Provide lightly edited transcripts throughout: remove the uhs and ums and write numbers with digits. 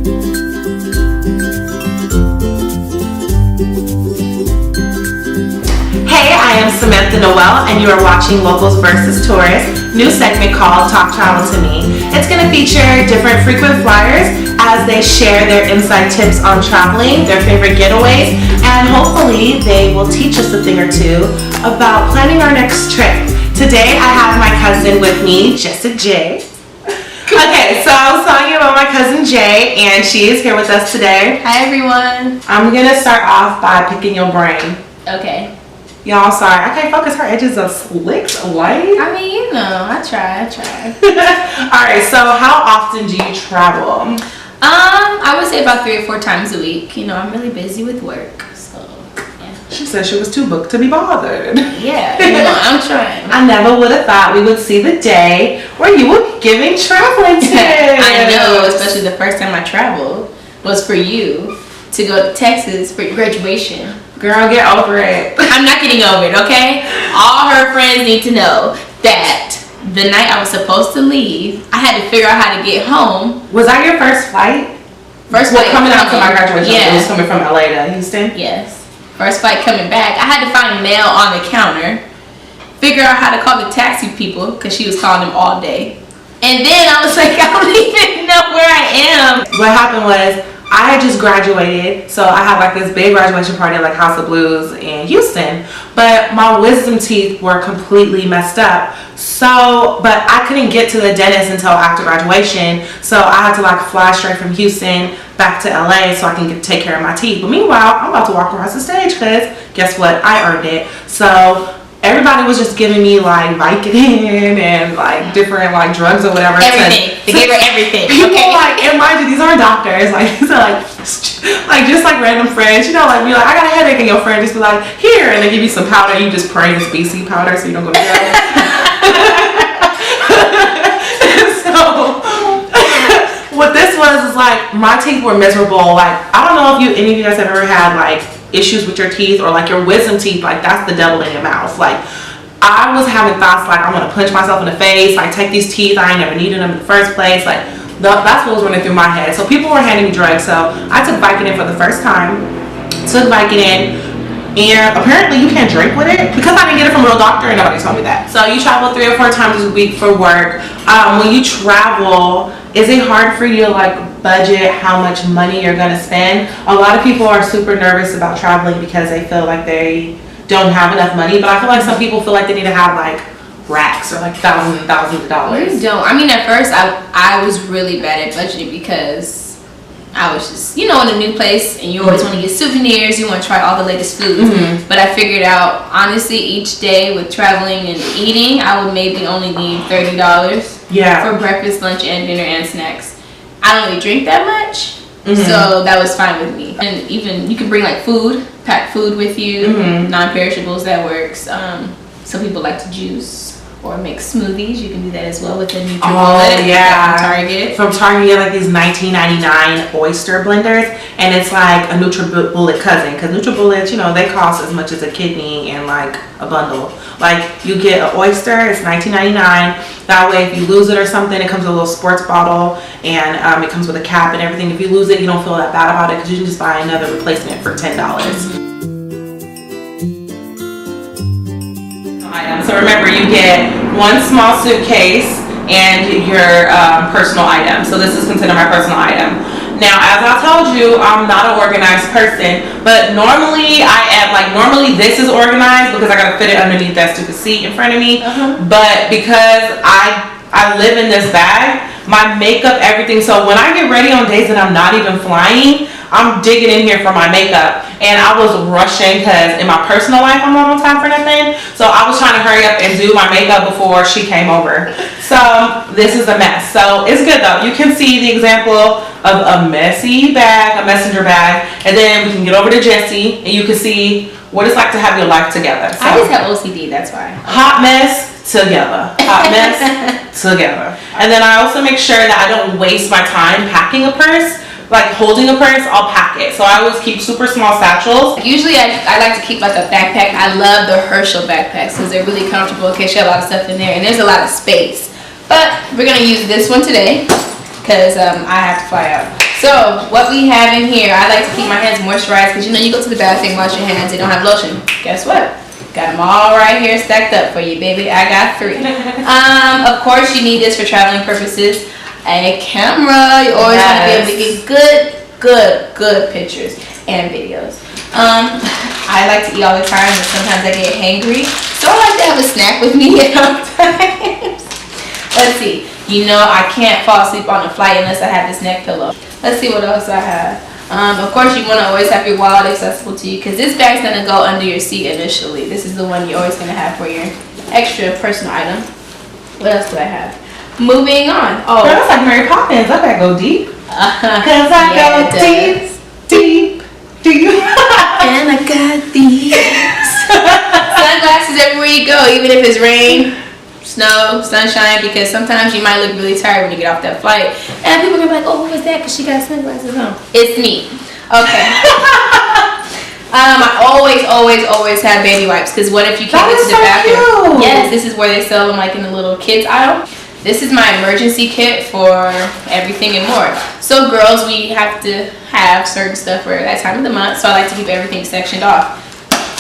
Hey, I am Samantha Noel, and you are watching Locals vs. Tourists, new segment called Talk Travel to Me. It's going to feature different frequent flyers as they share their inside tips on traveling, their favorite getaways, and hopefully they will teach us a thing or two about planning our next trip. Today I have my cousin with me, Jessica J. Okay, so I was telling you about my cousin Jay, and she is here with us today. Hi everyone. I'm going to start off by picking your brain. Okay. Y'all, sorry, I can't focus. Her edges are slicked away. I mean, you know, I try. Alright, so how often do you travel? I would say about 3 or 4 times a week. You know, I'm really busy with work, so yeah. She said she was too booked to be bothered. Yeah, you know, I'm trying. I never would have thought we would see the day where you would be giving traveling tips. I know, especially the first time I traveled was for you to go to Texas for your graduation. Girl, get over it. I'm not getting over it, okay? All her friends need to know that the night I was supposed to leave, I had to figure out how to get home. Was that your first flight? First flight coming out to my graduation. Yeah. It was coming from LA to Houston? Yes. First flight coming back. I had to find mail on the counter, figure out how to call the taxi people because she was calling them all day. And then I was like, I don't even know where I am. What happened was, I had just graduated, so I had like this big graduation party at like House of Blues in Houston, but my wisdom teeth were completely messed up. So, but I couldn't get to the dentist until after graduation, so I had to like fly straight from Houston back to LA so I can take care of my teeth. But meanwhile, I'm about to walk across the stage because guess what? I earned it. So everybody was just giving me like Vicodin and like different like drugs or whatever. Everything. They gave her everything. People Okay. like, and mind you, these aren't doctors. Like these are like just like random friends. You know, like be like, I got a headache, and your friend just be like, here, and they give you some powder. You just pray it's BC powder so you don't go to jail. So what this was is like my teeth were miserable. Like I don't know if any of you guys have ever had like issues with your teeth or like your wisdom teeth, like that's the devil in your mouth. Like I was having thoughts like I'm gonna punch myself in the face, like take these teeth, I ain't never needed them in the first place. Like that's what was running through my head. So people were handing me drugs, so I took Vicodin for the first time. Took Vicodin, and apparently you can't drink with it because I didn't get it from a real doctor and nobody told me that. So you travel 3 or 4 times a week for work. When you travel, is it hard for you to like budget how much money you're gonna spend? A lot of people are super nervous about traveling because they feel like they don't have enough money, but I feel like some people feel like they need to have like racks or like thousands and thousands of dollars. You don't. I mean, at first I was really bad at budgeting because I was just, you know, in a new place and you always want to get souvenirs, you want to try all the latest foods. But I figured out, honestly, each day with traveling and eating, I would maybe only need $30 for breakfast, lunch, and dinner and snacks. I don't really drink that much, so that was fine with me. And even you can bring like food, pack food with you, non-perishables, that works. Some people like to juice or make smoothies. You can do that as well with the NutriBullet. Oh yeah, from Target. From Target, you get like these $19.99 oyster blenders, and it's like a NutriBullet cousin. Because NutriBullets, you know, they cost as much as a kidney and like a bundle. Like you get an oyster, it's $19.99. That way, if you lose it or something, it comes with a little sports bottle, and it comes with a cap and everything. If you lose it, you don't feel that bad about it because you can just buy another replacement for $10. So remember, you get 1 small suitcase and your personal item. So this is considered my personal item. Now, as I told you, I'm not an organized person, but normally normally this is organized because I gotta fit it underneath that stupid seat in front of me. But because I live in this bag, my makeup, everything. So when I get ready on days that I'm not even flying, I'm digging in here for my makeup, and I was rushing because in my personal life I'm not on time for nothing, so I was trying to hurry up and do my makeup before she came over. So this is a mess. So it's good though. You can see the example of a messy bag, a messenger bag, and then we can get over to Jessie and you can see what it's like to have your life together. So, I just have OCD, that's why. Hot mess together. Hot mess together. And then I also make sure that I don't waste my time packing a purse. Like holding a purse, I'll pack it. So I always keep super small satchels. Usually I like to keep like a backpack. I love the Herschel backpacks because they're really comfortable in case you have a lot of stuff in there and there's a lot of space. But we're gonna use this one today because I have to fly out. So, what we have in here, I like to keep my hands moisturized because you know you go to the bathroom, wash your hands, they don't have lotion. Guess what? Got them all right here stacked up for you, baby. I got 3. Of course, you need this for traveling purposes. A camera. You always want to be able to get good pictures and videos. I like to eat all the time, but sometimes I get hangry. So I like to have a snack with me at all times. Let's see. You know I can't fall asleep on a flight unless I have this neck pillow. Let's see what else I have. Of course, you want to always have your wallet accessible to you because this bag's going to go under your seat initially. This is the one you're always going to have for your extra personal item. What else do I have? Moving on. Oh, that's like Mary Poppins. That bag go deep. Cause I go deep. Do you? And I got these sunglasses everywhere you go, even if it's rain, snow, sunshine, because sometimes you might look really tired when you get off that flight. And people are gonna be like, oh, who was that? Because she got sunglasses on. It's me. Okay. I always have baby wipes because what if you can't get to the bathroom? Yes, this is where they sell them, like in the little kids aisle. This is my emergency kit for everything and more. So girls, we have to have certain stuff for that time of the month. So I like to keep everything sectioned off.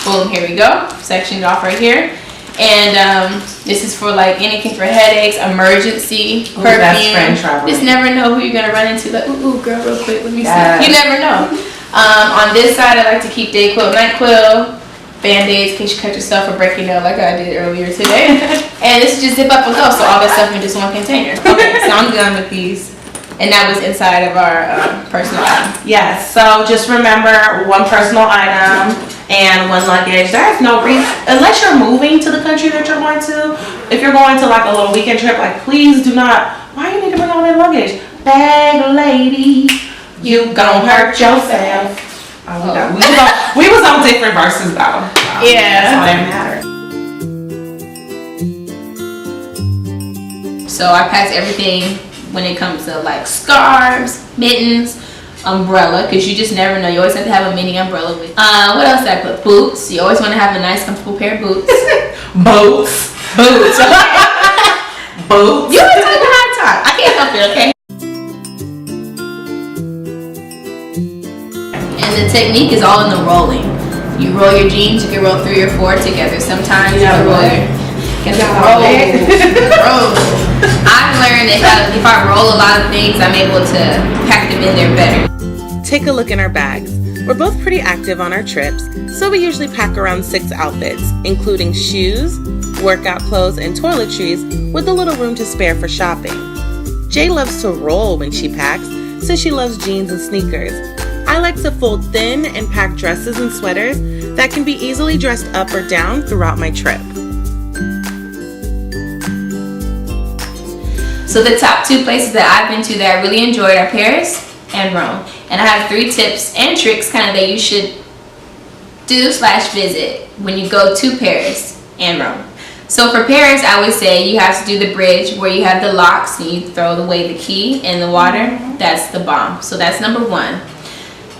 Boom, here we go. Sectioned off right here. And this is for like anything for headaches, emergency, perfume. Just never know who you're gonna run into. Like, ooh, girl, real quick, let me see. You never know. On this side, I like to keep Dayquil, NyQuil, Band-Aids in case you cut yourself or break your nail like I did earlier today. And this is just zip up and go, so all that stuff in just one container. Okay, so I'm done with these. And that was inside of our personal item. Yes, so just remember 1 personal item and 1 luggage. There's no reason, unless you're moving to the country that you're going to, if you're going to like a little weekend trip, like please do not, why you need to bring all that luggage? Bag lady, you gon' hurt yourself. We was on different verses though. Yeah. That's all that matters. So I packed everything when it comes to like scarves, mittens, umbrella, because you just never know. You always have to have a mini umbrella with. What else did I put? Boots. You always want to have a nice, comfortable pair of boots. Boots. Boots. Boots. You always talk high top. I can't help it, okay? And the technique is all in the rolling. You roll your jeans, you can roll 3 or 4 together. Sometimes you can roll roll. I've learned that if I roll a lot of things, I'm able to pack them in there better. Take a look in our bags. We're both pretty active on our trips, so we usually pack around 6 outfits, including shoes, workout clothes, and toiletries, with a little room to spare for shopping. Jay loves to roll when she packs, since she loves jeans and sneakers. I like to fold thin and pack dresses and sweaters that can be easily dressed up or down throughout my trip. So the top 2 places that I've been to that I really enjoyed are Paris and Rome. And I have 3 tips and tricks kind of that you should do/visit when you go to Paris and Rome. So for Paris, I would say you have to do the bridge where you have the locks and you throw away the key in the water. That's the bomb. So that's number 1.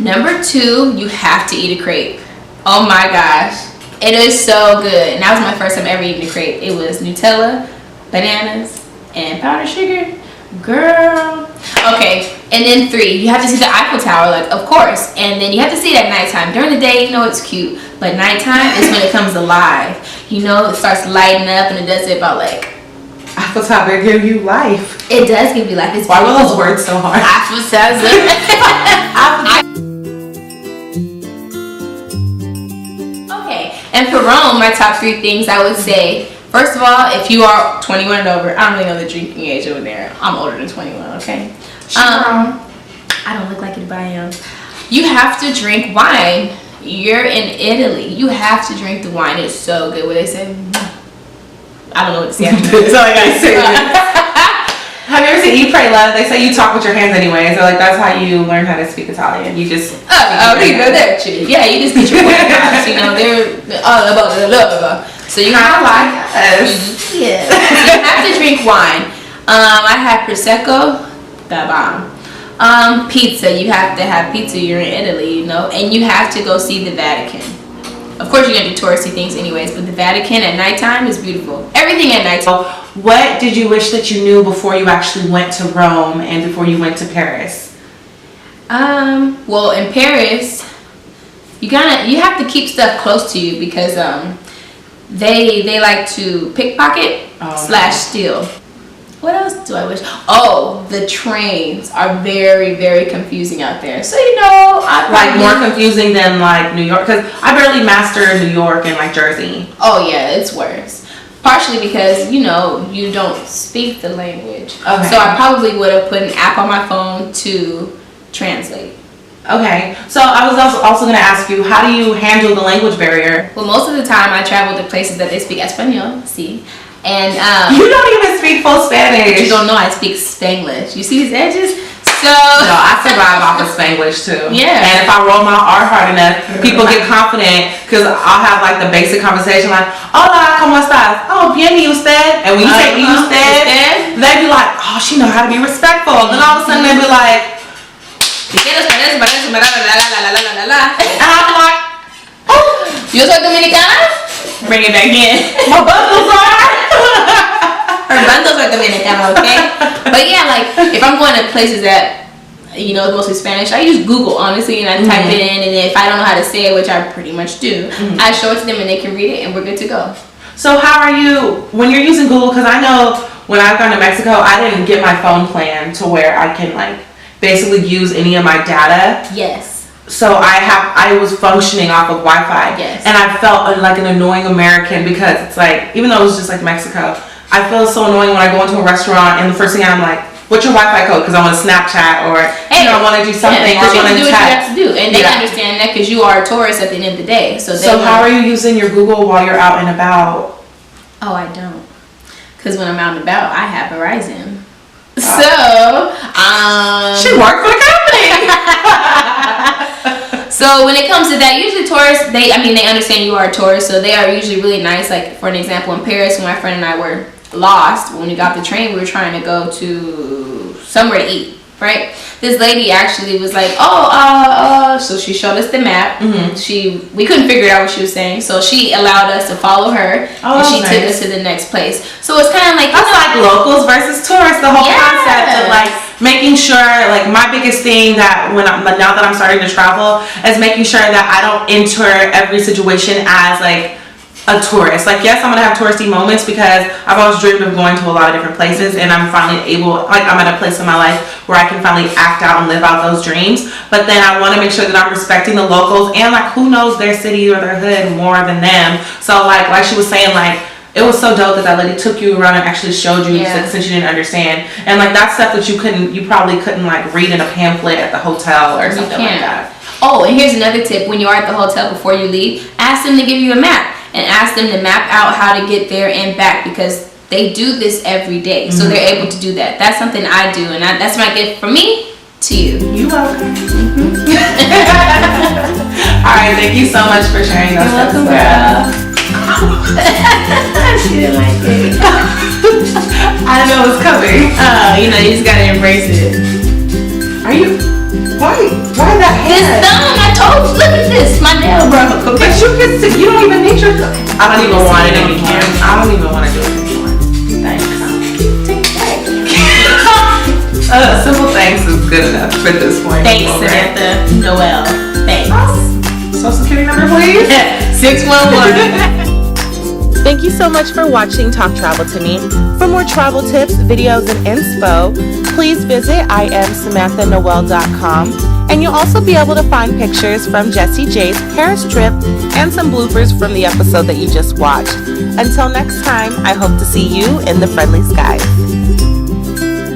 Number 2, you have to eat a crepe. Oh my gosh. It is so good. And that was my first time ever eating a crepe. It was Nutella, bananas, and powdered sugar. Girl. Okay, and then 3, you have to see the Eiffel Tower, like, of course. And then you have to see it at nighttime. During the day, you know it's cute. But nighttime is when it comes alive. You know, it starts lighting up and it does it about like... Eiffel Tower give you life. It does give you life. It's why were those words so hard? Eiffel Tower. Okay, and for Rome, my top 3 things I would say... First of all, if you are 21 and over, I don't really know the drinking age over there. I'm older than 21, okay? I don't look like it, but I am. You have to drink wine. You're in Italy. You have to drink the wine. It's so good. What they say? I don't know what to say. That's all I gotta say. Have you ever seen Eat, Pray, Love? They say you talk with your hands anyways. They're like, that's how you learn how to speak Italian. You just... Oh, you know that shit. Yeah, you just get your point across. You know, they're all about love. So you have to you have to drink wine. I had prosecco, the bomb. Pizza. You have to have pizza. You're in Italy, you know, and you have to go see the Vatican. Of course, you're gonna do touristy things anyways, but the Vatican at nighttime is beautiful. Everything at night. So, what did you wish that you knew before you actually went to Rome and before you went to Paris? Well, in Paris, you have to keep stuff close to you because they like to pickpocket / steal. What else do I wish? Oh, the trains are very, very confusing out there. So like more confusing than like New York, because I barely master New York and like Jersey. Oh yeah, it's worse. Partially because you don't speak the language. Okay. So I probably would have put an app on my phone to translate. Okay, so I was also going to ask you, how do you handle the language barrier? Well, most of the time I travel to places that they speak Espanol, see? And you don't even speak full Spanish. You don't know I speak Spanglish. You see these edges? So no, I survive off of Spanglish too. Yeah. And if I roll my R hard enough, people get confident because I'll have like the basic conversation like, hola, ¿cómo estás? Oh, bien, y usted? And when you say y usted, they be like, oh, she know how to be respectful. Then all of a sudden they be like, and I'm like, oh, yo soy dominicana? Bring it back in. My bundles are. Her bundles are dominicana, okay? But yeah, like if I'm going to places that mostly Spanish, I use Google honestly, and I type it in, and if I don't know how to say it, which I pretty much do, I show it to them and they can read it, and we're good to go. So how are you when you're using Google? Because I know when I've gone to Mexico, I didn't get my phone plan to where I can like basically use any of my data. Yes. So I was functioning off of Wi-Fi. Yes. And I felt like an annoying American because it's like, even though it was just like Mexico, I feel so annoying when I go into a restaurant and the first thing I'm like, what's your Wi-Fi code? Because I want to Snapchat or I want to do something or I want to do what you have to do. And they understand that because you are a tourist at the end of the day. So how are you using your Google while you're out and about? Oh, I don't. Because when I'm out and about, I have Verizon. So, she worked for the company. So when it comes to that, usually tourists, they understand you are a tourist, so they are usually really nice. Like for an example, in Paris, when my friend and I were lost, when we got the train, we were trying to go to somewhere to eat, right? This lady actually was like, so she showed us the map. We couldn't figure out what she was saying, so she allowed us to follow her, and she took us to the next place. So it's kind of like that's like locals versus tourists. The whole concept of like making sure, like my biggest thing that now that I'm starting to travel is making sure that I don't enter every situation as like a tourist. Like yes, I'm gonna have touristy moments because I've always dreamed of going to a lot of different places, and I'm finally able, like I'm at a place in my life where I can finally act out and live out those dreams. But then I want to make sure that I'm respecting the locals and like who knows their city or their hood more than them. So like she was saying, like it was so dope that lady took you around and actually showed you since you didn't understand. And like that's stuff that you probably couldn't like read in a pamphlet at the hotel or something like that. Oh, and here's another tip: when you are at the hotel before you leave, ask them to give you a map. And ask them to map out how to get there and back because they do this every day. So they're able to do that. That's something I do, and that's my gift from me to you. You're welcome. All right, thank you so much for sharing those stuff. You're welcome, girl. She didn't like it. I know it's coming. You just gotta embrace it. Are you? Why that hair? It's done. I told you. Look at this. My nail broke. But you don't even need your. I don't even want it anymore. I don't even want to do it anymore. Thanks. Simple thanks is good enough at this point. Thanks, Samantha Noel. Thanks. Social security number, please. 611. Thank you so much for watching Talk Travel to Me. For more travel tips, videos, and inspo, please visit IamSamanthaNoel.com, and you'll also be able to find pictures from Jessie J's Paris trip and some bloopers from the episode that you just watched. Until next time, I hope to see you in the friendly skies.